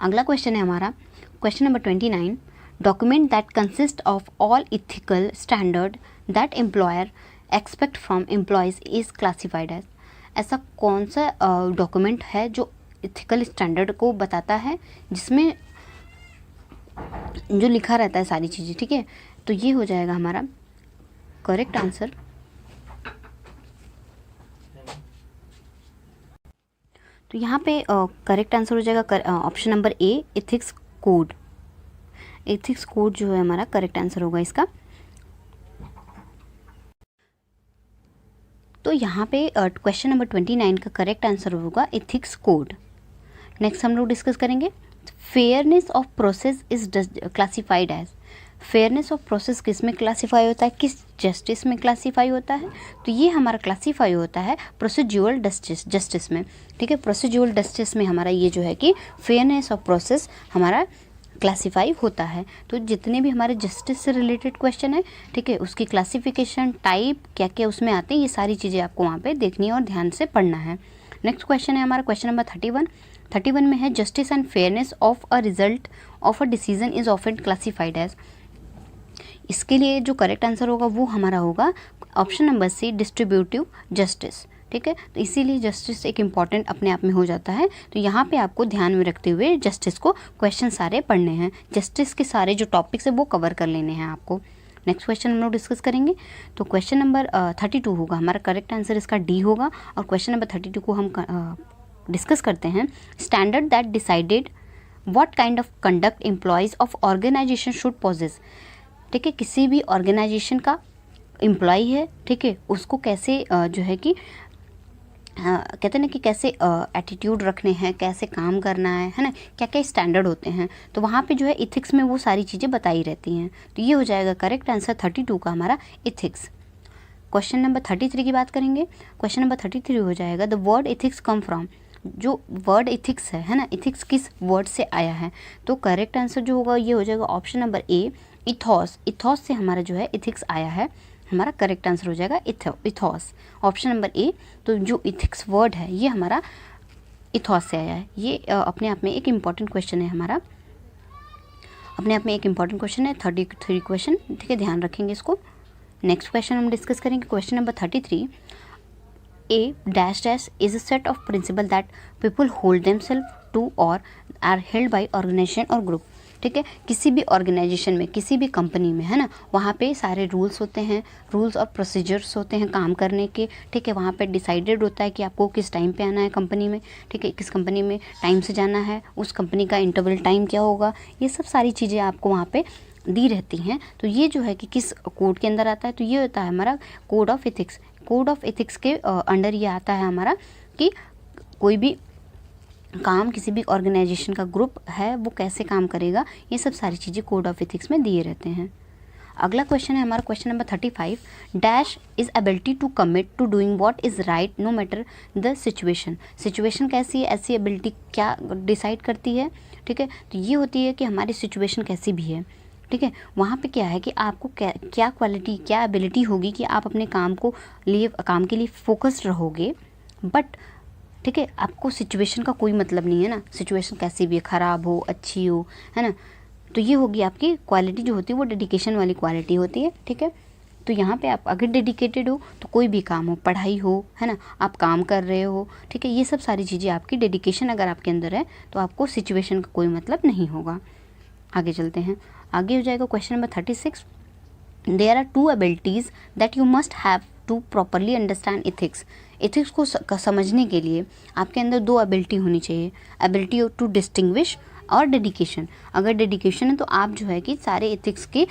अगला क्वेश्चन है हमारा question number 29, document that consist of all ethical standard that employer expect from employees is classified as. ऐसा कौन सा डॉक्यूमेंट है जो इथिकल स्टैंडर्ड को बताता है, जिसमें जो लिखा रहता है सारी चीज़ें, ठीक है। तो ये हो जाएगा हमारा करेक्ट आंसर। तो यहाँ पे करेक्ट आंसर हो जाएगा option number A, ethics code. Ethics code जो है हमारा करेक्ट आंसर होगा इसका। तो यहाँ पे क्वेश्चन नंबर 29 का करेक्ट आंसर होगा एथिक्स कोड। नेक्स्ट हम लोग डिस्कस करेंगे fairness of process is classified as. Fairness of process किस में क्लासीफाई होता है, किस जस्टिस में क्लासीफाई होता है? तो ये हमारा क्लासीफाई होता है प्रोसीड्यूरल जस्टिस में, ठीक है। प्रोसीड्यूरल जस्टिस में हमारा ये जो है कि फेयरनेस ऑफ प्रोसेस हमारा क्लासीफाई होता है। तो जितने भी हमारे जस्टिस से रिलेटेड क्वेश्चन है, ठीक है, उसकी क्लासिफिकेशन, टाइप, क्या क्या उसमें आते हैं, ये सारी चीज़ें आपको वहाँ पे देखनी है और ध्यान से पढ़ना है। नेक्स्ट क्वेश्चन है हमारा क्वेश्चन नंबर 31 में है justice and fairness of a result of a decision is often classified as. इसके लिए जो करेक्ट आंसर होगा वो हमारा होगा option number C, distributive justice, ठीक है। तो इसीलिए जस्टिस एक इम्पॉर्टेंट अपने आप में हो जाता है। तो यहाँ पे आपको ध्यान में रखते हुए जस्टिस को क्वेश्चन सारे पढ़ने हैं, जस्टिस के सारे जो टॉपिक्स है वो कवर कर लेने हैं आपको। नेक्स्ट क्वेश्चन हम लोग डिस्कस करेंगे। तो क्वेश्चन नंबर 32 होगा हमारा करेक्ट आंसर, इसका डी होगा। और क्वेश्चन नंबर 32 को हम डिस्कस करते हैं। Standard that decided what kind of conduct employees of organization should possess, ठीक है। किसी भी ऑर्गेनाइजेशन का एम्प्लॉय है, ठीक है, उसको कैसे जो है कि कहते हैं ना कि कैसे एटीट्यूड रखने हैं, कैसे काम करना है ना, क्या क्या स्टैंडर्ड होते हैं। तो वहाँ पे जो है इथिक्स में वो सारी चीज़ें बताई रहती हैं। तो ये हो जाएगा करेक्ट आंसर 32 का हमारा इथिक्स। क्वेश्चन नंबर 33 की बात करेंगे। क्वेश्चन नंबर 33 हो जाएगा the word ethics come from. जो वर्ड इथिक्स है ना, इथिक्स किस वर्ड से आया है? तो करेक्ट आंसर जो होगा ये हो जाएगा option number A, ethos. Ethos से हमारा जो है इथिक्स आया है, हमारा करेक्ट आंसर हो जाएगा इथॉस, ऑप्शन नंबर ए। तो जो इथिक्स वर्ड है ये हमारा इथॉस से आया है। ये अपने आप में एक इम्पॉर्टेंट क्वेश्चन है हमारा, अपने आप में एक इम्पॉर्टेंट क्वेश्चन है। 33 क्वेश्चन, ठीक है, ध्यान रखेंगे इसको। नेक्स्ट क्वेश्चन हम डिस्कस करेंगे। Question number 33, A dash dash is a set of principle that people hold themselves to or are held by organization or group, ठीक है। किसी भी ऑर्गेनाइजेशन में, किसी भी कंपनी में, है ना, वहाँ पे सारे रूल्स होते हैं, रूल्स और प्रोसीजर्स होते हैं काम करने के, ठीक है। वहाँ पे डिसाइडेड होता है कि आपको किस टाइम पे आना है कंपनी में, ठीक है, किस कंपनी में टाइम से जाना है, उस कंपनी का इंटरवल टाइम क्या होगा, ये सब सारी चीज़ें आपको वहाँ पे दी रहती हैं। तो ये जो है कि किस कोड के अंदर आता है? तो ये होता है हमारा code of ethics. Code of ethics के अंडर ये आता है हमारा कि कोई भी काम, किसी भी ऑर्गेनाइजेशन का ग्रुप है वो कैसे काम करेगा, ये सब सारी चीज़ें कोड ऑफ एथिक्स में दिए रहते हैं। अगला क्वेश्चन है हमारा question number 35, dash is ability to commit to doing what is right no matter the situation. Situation कैसी है, ऐसी एबिलिटी क्या डिसाइड करती है, ठीक है। तो ये होती है कि हमारी सिचुएशन कैसी भी है, ठीक है। वहाँ पे क्या है कि आपको क्या क्वालिटी, क्या एबिलिटी होगी कि आप अपने काम के लिए फोकस्ड रहोगे, बट ठीक है, आपको सिचुएशन का कोई मतलब नहीं है ना, सिचुएशन कैसी भी है, ख़राब हो, अच्छी हो, है ना। तो ये होगी आपकी क्वालिटी जो होती है, वो डेडिकेशन वाली क्वालिटी होती है, ठीक है। तो यहाँ पे आप अगर डेडिकेटेड हो तो कोई भी काम हो, पढ़ाई हो, है ना, आप काम कर रहे हो, ठीक है, ये सब सारी चीज़ें आपकी डेडिकेशन अगर आपके अंदर है तो आपको सिचुएशन का कोई मतलब नहीं होगा। आगे चलते हैं। आगे हो जाएगा question number 36, there are 2 abilities that you must have to properly understand ethics. Ethics को समझने के लिए आपके अंदर 2 एबिलिटी होनी चाहिए, एबिलिटी टू डिस्टिंग्विश और डेडिकेशन। अगर डेडिकेशन है तो आप जो है कि सारे इथिक्स के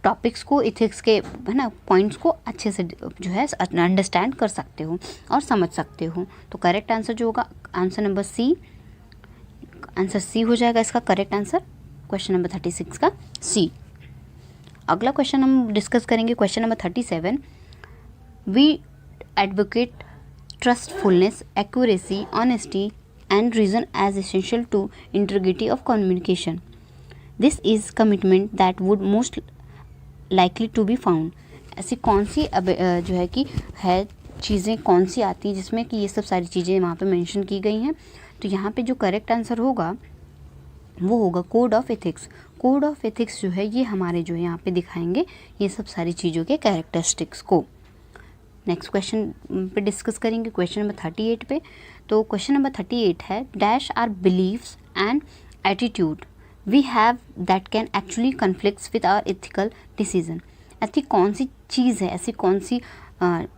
टॉपिक्स को, इथिक्स के, है ना, पॉइंट्स को अच्छे से जो है अंडरस्टैंड कर सकते हो और समझ सकते हो। तो करेक्ट आंसर जो होगा answer number C, answer C हो जाएगा इसका करेक्ट आंसर, क्वेश्चन नंबर 36 का सी। अगला क्वेश्चन हम डिस्कस करेंगे question number 37, we advocate trustfulness, accuracy, honesty and reason as essential to integrity of communication. This is commitment that would most likely to be found. ऐसी कौन सी जो है कि है चीज़ें कौन सी आती हैं जिसमें कि ये सब सारी चीज़ें वहाँ पे मेंशन की गई हैं? तो यहाँ पे जो करेक्ट आंसर होगा वो होगा code of ethics. Code of ethics जो है ये हमारे जो है यहाँ पे दिखाएंगे ये सब सारी चीज़ों के कैरेक्टरिस्टिक्स को। नेक्स्ट क्वेश्चन पे डिस्कस करेंगे, क्वेश्चन नंबर 38 पे। तो क्वेश्चन नंबर 38 है, dash are believes and attitude we have that can actually conflicts with our ethical decision. ऐसी कौन सी चीज़ है, ऐसी कौन सी है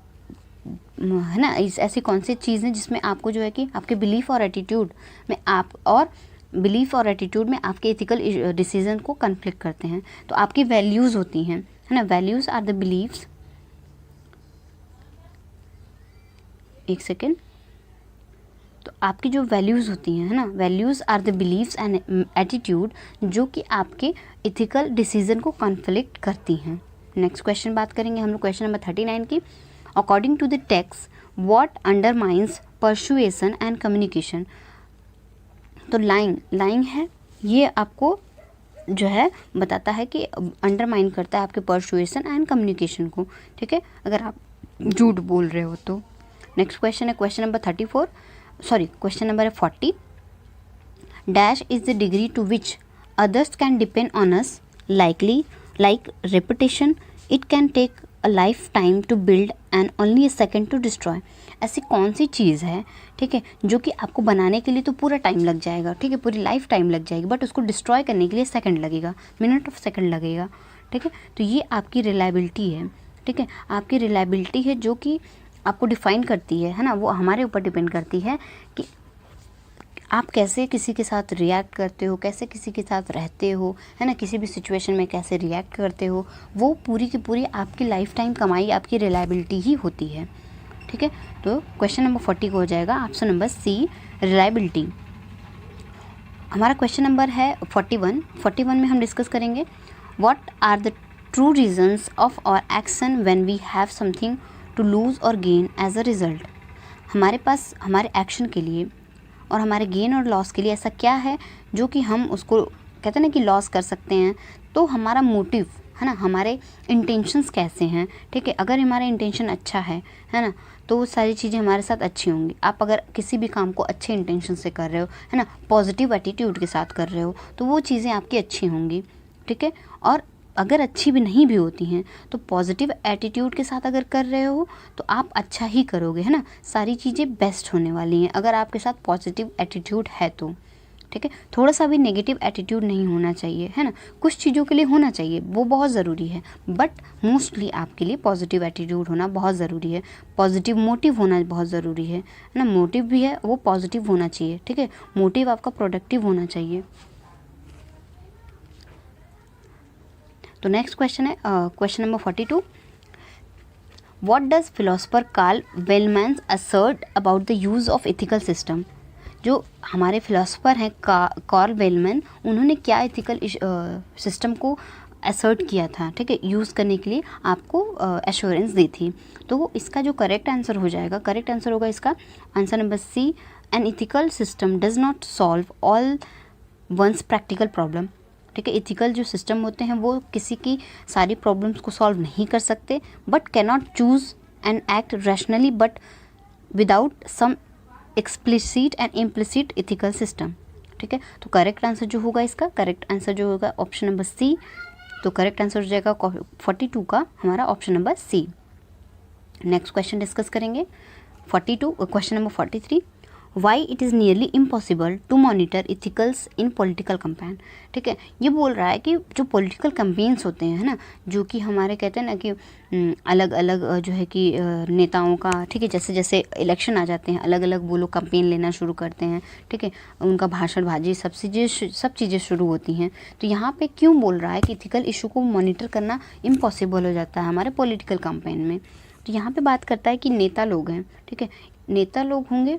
ना, ऐसी कौन सी चीज़ है जिसमें आपको जो है कि आपके बिलीफ और एटीट्यूड में आपके एथिकल डिसीजन को कन्फ्लिक्ट करते हैं। तो आपकी वैल्यूज़ होती हैं, है ना, वैल्यूज़ आर द बिलीव्स, एक सेकेंड, तो आपकी जो वैल्यूज़ होती हैं, है ना, values are the believes and attitude जो कि आपके इथिकल डिसीजन को कॉन्फ्लिक्ट करती हैं। नेक्स्ट क्वेश्चन बात करेंगे हम लोग, क्वेश्चन नंबर 39 की। According to the text what undermines persuasion and communication. तो लाइंग है, ये आपको जो है बताता है कि अंडरमाइन करता है आपके परसुएशन एंड कम्युनिकेशन को, ठीक है, अगर आप झूठ बोल रहे हो तो। नेक्स्ट क्वेश्चन है question number question number 40। Dash is the degree to which others can depend on us like reputation it can take a lifetime to build and only a second to destroy. ऐसी कौन सी चीज़ है, ठीक है, जो कि आपको बनाने के लिए तो पूरा टाइम लग जाएगा, ठीक है, पूरी लाइफ टाइम लग जाएगी, बट उसको डिस्ट्रॉय करने के लिए सेकंड लगेगा, मिनट ऑफ सेकंड लगेगा, ठीक है। तो ये आपकी रिलायबिलिटी है, ठीक है, आपकी रिलायबिलिटी है जो कि आपको डिफ़ाइन करती है ना, वो हमारे ऊपर डिपेंड करती है कि आप कैसे किसी के साथ रिएक्ट करते हो, कैसे किसी के साथ रहते हो, है ना, किसी भी सिचुएशन में कैसे रिएक्ट करते हो, वो पूरी की पूरी आपकी लाइफ टाइम कमाई आपकी रिलायबिलिटी ही होती है, ठीक है। तो क्वेश्चन नंबर 40 को हो जाएगा ऑप्शन नंबर सी, रिलायबिलिटी। हमारा क्वेश्चन नंबर है 41 में हम डिस्कस करेंगे what are the true reasons of our action when we have something to lose or gain as a result. हमारे पास हमारे एक्शन के लिए और हमारे गेन और लॉस के लिए ऐसा क्या है जो कि हम उसको कहते हैं ना कि लॉस कर सकते हैं। तो हमारा मोटिव, है ना, हमारे इंटेंशंस कैसे हैं, ठीक है, अगर हमारा इंटेंशन अच्छा है ना, तो वो सारी चीज़ें हमारे साथ अच्छी होंगी। आप अगर किसी भी काम को अच्छे इंटेंशन से कर रहे हो, है ना, पॉजिटिव एटीट्यूड के साथ कर रहे हो, तो वो चीज़ें आपकी अच्छी होंगी, ठीक है। और अगर अच्छी भी नहीं भी होती हैं तो पॉजिटिव एटीट्यूड के साथ अगर कर रहे हो तो आप अच्छा ही करोगे, है ना, सारी चीज़ें बेस्ट होने वाली हैं अगर आपके साथ पॉजिटिव एटीट्यूड है तो, ठीक है। थोड़ा सा भी नेगेटिव एटीट्यूड नहीं होना चाहिए, है ना, कुछ चीज़ों के लिए होना चाहिए, वो बहुत ज़रूरी है, बट मोस्टली आपके लिए पॉजिटिव एटीट्यूड होना बहुत ज़रूरी है, पॉजिटिव मोटिव होना बहुत ज़रूरी है ना, मोटिव भी है वो पॉजिटिव होना चाहिए, ठीक है, मोटिव आपका प्रोडक्टिव होना चाहिए। तो नेक्स्ट क्वेश्चन है question number 42। What does philosopher Carl Wellman assert about the use of ethical system. जो हमारे फिलोसफर हैं कार्ल वेलमैन, उन्होंने क्या एथिकल सिस्टम को असर्ट किया था, ठीक है, यूज़ करने के लिए आपको एश्योरेंस दी थी। तो वो इसका जो करेक्ट आंसर हो जाएगा, करेक्ट आंसर होगा इसका answer number C, an ethical system does not solve all one's practical problem, ठीक है। एथिकल जो सिस्टम होते हैं वो किसी की सारी प्रॉब्लम्स को सॉल्व नहीं कर सकते, but can not choose and act rationally but without some explicit and implicit ethical system, ठीक है। तो करेक्ट आंसर जो होगा इसका, करेक्ट आंसर जो होगा ऑप्शन नंबर सी। तो करेक्ट आंसर हो जाएगा 42 का हमारा option number C. Next question discuss करेंगे 42 question number 43। Why it is nearly impossible to monitor ethicals in political campaign, ठीक है। ये बोल रहा है कि जो पॉलिटिकल कैंपेन्स होते हैं, है ना, जो कि हमारे कहते हैं ना कि अलग अलग जो है कि नेताओं का, ठीक है, जैसे जैसे इलेक्शन आ जाते हैं अलग अलग वो लोग कैंपेन लेना शुरू करते हैं, ठीक है, उनका भाषण बाजी सब चीज़ें शुरू होती हैं। तो यहाँ पे क्यों बोल रहा है कि इथिकल इशू को मॉनिटर करना इम्पॉसिबल हो जाता है हमारे पॉलिटिकल कैंपेन में। तो यहाँ पे बात करता है कि नेता लोग हैं, ठीक है, नेता लोग होंगे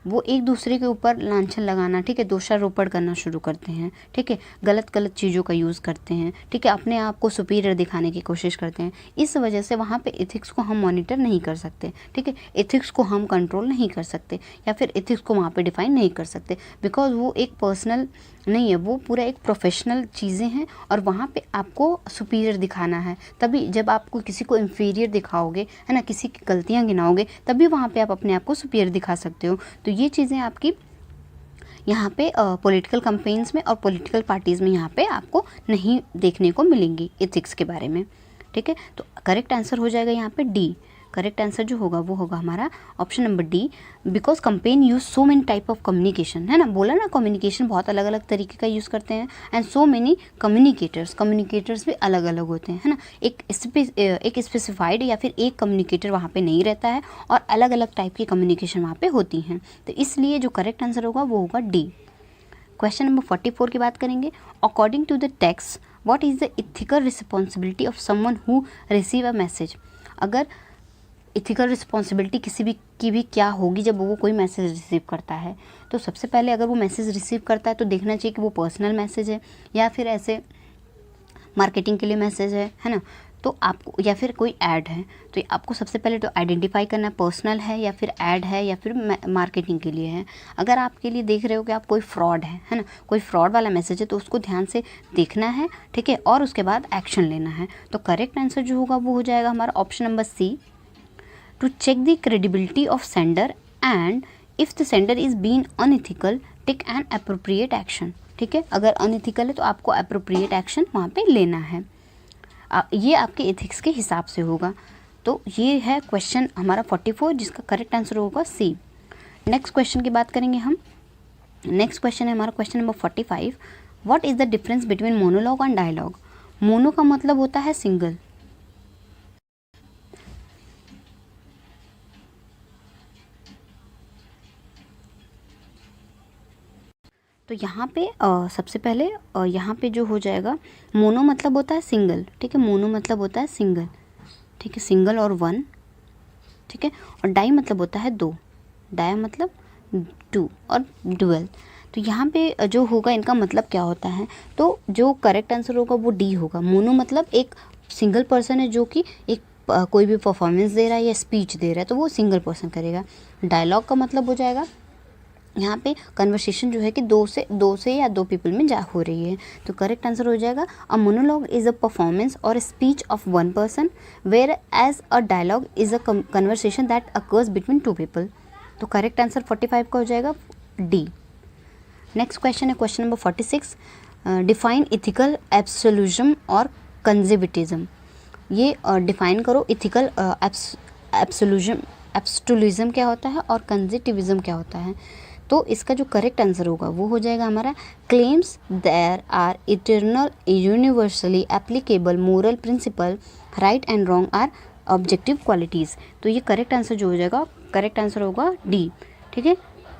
वो एक दूसरे के ऊपर लांछन लगाना, ठीक है, दोषारोपण करना शुरू करते हैं, ठीक है, गलत चीज़ों का यूज़ करते हैं, ठीक है, अपने आप को सुपीरियर दिखाने की कोशिश करते हैं। इस वजह से वहाँ पे एथिक्स को हम मॉनिटर नहीं कर सकते, ठीक है, एथिक्स को हम कंट्रोल नहीं कर सकते या फिर एथिक्स को वहाँ पे डिफाइन नहीं कर सकते, बिकॉज वो एक पर्सनल नहीं है, वो पूरा एक प्रोफेशनल चीज़ें हैं और वहाँ पे आपको सुपीरियर दिखाना है। तभी जब आपको किसी को इन्फीरियर दिखाओगे, है ना, किसी की गलतियाँ गिनाओगे, तभी वहाँ पे आप अपने आप को सुपीरियर दिखा सकते हो। तो ये चीज़ें आपकी यहाँ पे पॉलिटिकल कैंपेन्स में और पॉलिटिकल पार्टीज़ में यहाँ पे आपको नहीं देखने को मिलेंगी एथिक्स के बारे में, ठीक है। तो करेक्ट आंसर हो जाएगा यहाँ पे डी, करेक्ट आंसर जो होगा वो होगा हमारा option number D, because campaign use so many type of communication, है ना, बोला ना कम्युनिकेशन बहुत अलग अलग तरीके का यूज़ करते हैं, एंड सो मेनी कम्युनिकेटर्स भी अलग अलग होते हैं, है ना, एक स्पेसिफाइड या फिर एक कम्युनिकेटर वहाँ पे नहीं रहता है और अलग अलग टाइप की कम्युनिकेशन वहाँ पे होती हैं, तो इसलिए जो करेक्ट आंसर होगा वो होगा डी। क्वेश्चन नंबर 44 की बात करेंगे। According to the text what is the ethical responsibility of someone who receive a message. अगर इथिकल रिस्पॉन्सिबिलिटी किसी भी की भी क्या होगी जब वो कोई मैसेज रिसीव करता है, तो सबसे पहले अगर वो मैसेज रिसीव करता है तो देखना चाहिए कि वो पर्सनल मैसेज है या फिर ऐसे मार्केटिंग के लिए मैसेज है ना, तो आपको या फिर कोई ऐड है, तो आपको सबसे पहले तो आइडेंटिफाई करना है पर्सनल है या फिर ऐड है या फिर मार्केटिंग के लिए है। अगर आपके लिए देख रहे हो कि आप कोई फ्रॉड है ना, कोई फ्रॉड वाला मैसेज है, तो उसको ध्यान से देखना है, ठीक है, और उसके बाद एक्शन लेना है। तो करेक्ट आंसर जो होगा वो हो जाएगा हमारा option number C, to check the credibility of sender and if the sender is been unethical take an appropriate action. ठीक है, अगर अनइथिकल है तो आपको अप्रोप्रिएट एक्शन वहाँ पे लेना है, ये आपके एथिक्स के हिसाब से होगा। तो ये है क्वेश्चन हमारा 44 जिसका करेक्ट आंसर होगा सी। नेक्स्ट क्वेश्चन की बात करेंगे हम। नेक्स्ट क्वेश्चन है हमारा question number 45, what is the difference between monologue and dialogue. Mono का मतलब होता है सिंगल, तो यहाँ पे सबसे पहले यहाँ पे जो हो जाएगा, मोनो मतलब होता है सिंगल, ठीक है, मोनो मतलब होता है सिंगल, ठीक है, सिंगल और वन, ठीक है, और डाई मतलब होता है दो, डाई मतलब टू और डुअल। तो यहाँ पे जो होगा इनका मतलब क्या होता है, तो जो करेक्ट आंसर होगा वो डी होगा। मोनो मतलब एक सिंगल पर्सन है जो कि एक कोई भी परफॉर्मेंस दे रहा है या स्पीच दे रहा है तो वो सिंगल पर्सन करेगा। डायलॉग का मतलब हो जाएगा यहाँ पे कन्वर्सेशन जो है कि दो से या दो पीपल में जा हो रही है, तो करेक्ट आंसर हो जाएगा a monologue is a performance और speech of one person whereas a dialogue is a conversation that occurs between two people. तो करेक्ट आंसर 45 का हो जाएगा डी। नेक्स्ट क्वेश्चन है question number 46, define ethical absolutism और कंजर्वेटिज्म। ये डिफाइन करो इथिकल एब्सोल्यूटिज्म क्या होता है और कंजर्वेटिज्म क्या होता है। तो इसका जो करेक्ट आंसर होगा वो हो जाएगा हमारा claims there are eternal universally applicable moral principle right and wrong are objective qualities. तो ये करेक्ट आंसर जो हो जाएगा, करेक्ट आंसर होगा डी, ठीक है,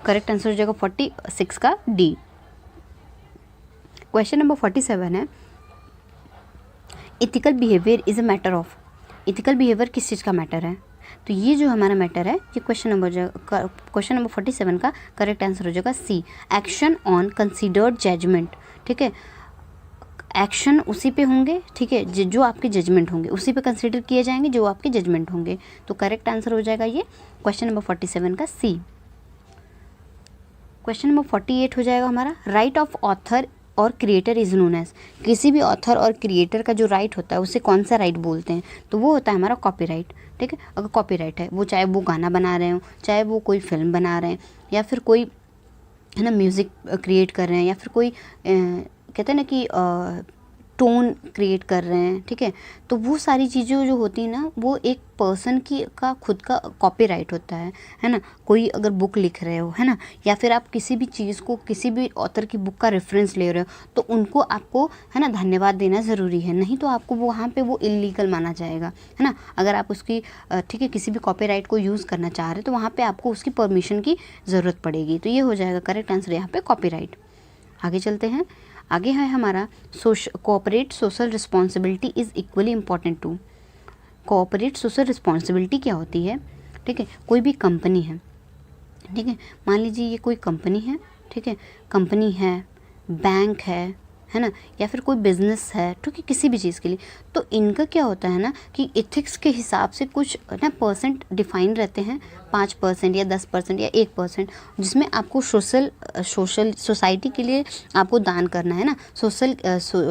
करेक्ट आंसर हो जाएगा 46 का डी। क्वेश्चन नंबर 47 है, ethical behaviour is a matter of. Ethical behaviour किस चीज़ का मैटर है, तो ये जो हमारा मैटर है ये क्वेश्चन नंबर 47 का करेक्ट आंसर हो जाएगा सी, एक्शन ऑन कंसीडर्ड जजमेंट। ठीक है, एक्शन उसी पे होंगे, ठीक है, जो आपके जजमेंट होंगे उसी पे कंसीडर किए जाएंगे जो आपके जजमेंट होंगे। तो करेक्ट आंसर हो जाएगा ये क्वेश्चन नंबर 47 का सी। क्वेश्चन नंबर 48 हो जाएगा हमारा, राइट ऑफ ऑथर और क्रिएटर इज़ नोन एज। किसी भी ऑथर और क्रिएटर का जो राइट होता है उसे कौन सा राइट बोलते हैं, तो वो होता है हमारा कॉपीराइट। ठीक है, अगर कॉपीराइट है वो चाहे वो गाना बना रहे हो, चाहे वो कोई फिल्म बना रहे हैं या फिर कोई है ना म्यूज़िक क्रिएट कर रहे हैं या फिर कोई कहते हैं ना कि टोन क्रिएट कर रहे हैं, ठीक है, तो वो सारी चीज़ें जो होती हैं ना वो एक पर्सन की का खुद का कॉपीराइट होता है ना। कोई अगर बुक लिख रहे हो है ना, या फिर आप किसी भी चीज़ को किसी भी ऑथर की बुक का रेफरेंस ले रहे हो तो उनको आपको है ना धन्यवाद देना ज़रूरी है, नहीं तो आपको वो वहाँ पे वो इलीगल माना जाएगा, है ना। अगर आप उसकी ठीक है किसी भी कॉपीराइट को यूज़ करना चाह रहे हो तो वहाँ पर आपको उसकी परमिशन की ज़रूरत पड़ेगी। तो ये हो जाएगा करेक्ट आंसर यहाँ पर कॉपीराइट। आगे चलते हैं, आगे है हमारा cooperate social responsibility is equally important to. Cooperate social responsibility क्या होती है, ठीक है, कोई भी कंपनी है, ठीक है, मान लीजिए ये कोई कंपनी है, ठीक है, कंपनी है, बैंक है ना, या फिर कोई बिज़नेस है, ठीक है, किसी भी चीज़ के लिए, तो इनका क्या होता है ना कि एथिक्स के हिसाब से कुछ ना परसेंट डिफाइन रहते हैं, 5% या 10% या 1%, जिसमें आपको सोशल सोसाइटी के लिए आपको दान करना है ना,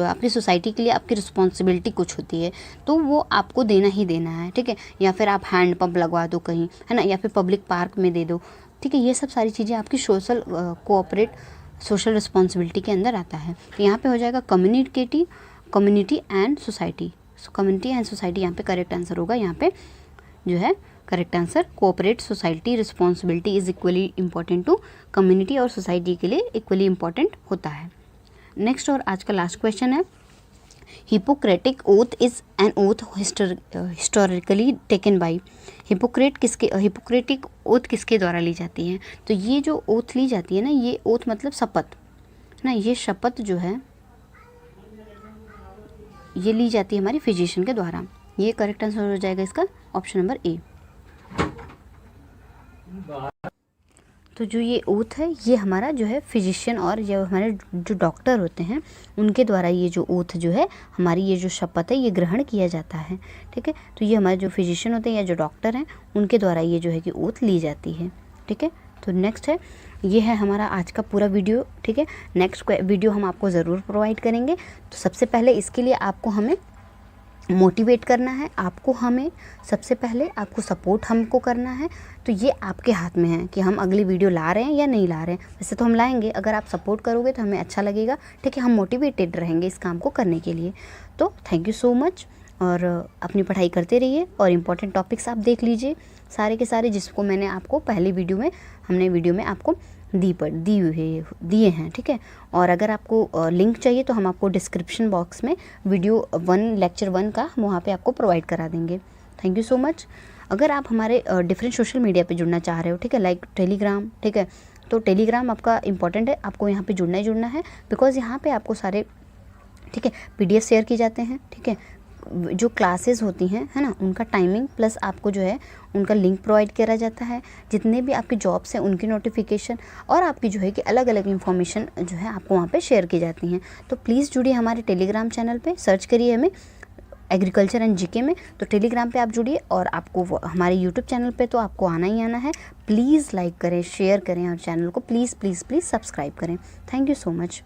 आपकी सोसाइटी के लिए आपकी रिस्पॉन्सिबिलिटी कुछ होती है तो वो आपको देना ही देना है, ठीक है, या फिर आप हैंड पंप लगवा दो कहीं, है ना, या फिर पब्लिक पार्क में दे दो, ठीक है, ये सब सारी चीज़ें आपकी कोऑपरेट सोशल रिस्पॉन्सिबिलिटी के अंदर आता है। तो यहाँ पे हो जाएगा community and society. Community and society यहाँ पे करेक्ट आंसर होगा, यहाँ पे जो है correct answer, cooperate society responsibility is equally important to community और सोसाइटी के लिए इक्वली इम्पॉर्टेंट होता है। नेक्स्ट और आज का लास्ट क्वेश्चन है, Hippocratic oath is an oath historically taken by. Hippocratic oath किसके द्वारा ली जाती है? तो ये जो ओथ ली जाती है ना, ये ओथ मतलब शपथ ना, ये शपथ जो है ये ली जाती है हमारी फिजिशियन के द्वारा। ये करेक्ट आंसर हो जाएगा इसका ऑप्शन नंबर ए। तो जो ये ओथ है ये हमारा जो है फिजिशियन और ये हमारे जो डॉक्टर होते हैं उनके द्वारा ये जो ओथ जो है हमारी ये जो शपथ है ये ग्रहण किया जाता है। ठीक है, तो ये हमारे जो फिजिशियन होते हैं या जो डॉक्टर हैं उनके द्वारा ये जो है कि ओथ ली जाती है। ठीक है, तो नेक्स्ट है, ये है हमारा आज का पूरा वीडियो। ठीक है, नेक्स्ट वीडियो हम आपको ज़रूर प्रोवाइड करेंगे। तो सबसे पहले इसके लिए आपको हमें मोटिवेट करना है, आपको हमें सबसे पहले आपको सपोर्ट हमको करना है। तो ये आपके हाथ में है कि हम अगली वीडियो ला रहे हैं या नहीं ला रहे हैं। वैसे तो हम लाएंगे, अगर आप सपोर्ट करोगे तो हमें अच्छा लगेगा। ठीक है, हम मोटिवेटेड रहेंगे इस काम को करने के लिए। तो थैंक यू सो मच, और अपनी पढ़ाई करते रहिए और इम्पॉर्टेंट टॉपिक्स आप देख लीजिए सारे के सारे, जिसको मैंने आपको पहली वीडियो में हमने वीडियो में आपको दिए हैं। ठीक है, और अगर आपको लिंक चाहिए तो हम आपको डिस्क्रिप्शन बॉक्स में वीडियो 1 लेक्चर 1 का हम वहाँ पे आपको प्रोवाइड करा देंगे। Thank you so much. अगर आप हमारे डिफरेंट सोशल मीडिया पे जुड़ना चाह रहे हो, ठीक है, लाइक टेलीग्राम, ठीक है, तो टेलीग्राम आपका इंपॉर्टेंट है, आपको यहाँ पे जुड़ना है, बिकॉज यहाँ पे आपको सारे, ठीक है, PDF शेयर किए जाते हैं। ठीक है, जो क्लासेस होती हैं, है ना, उनका टाइमिंग प्लस आपको जो है उनका लिंक प्रोवाइड करा जाता है। जितने भी आपकी जॉब्स हैं उनकी नोटिफिकेशन और आपकी जो है कि अलग अलग इन्फॉर्मेशन जो है आपको वहाँ पे शेयर की जाती हैं। तो प्लीज़ जुड़िए हमारे टेलीग्राम चैनल पे, सर्च करिए हमें एग्रीकल्चर एंड जीके में, तो टेलीग्राम पे आप जुड़िए। और आपको हमारे यूट्यूब चैनल पे तो आपको आना ही आना है। प्लीज़ लाइक करें, शेयर करें और चैनल को प्लीज़ प्लीज़ प्लीज़ सब्सक्राइब करें। Thank you so much.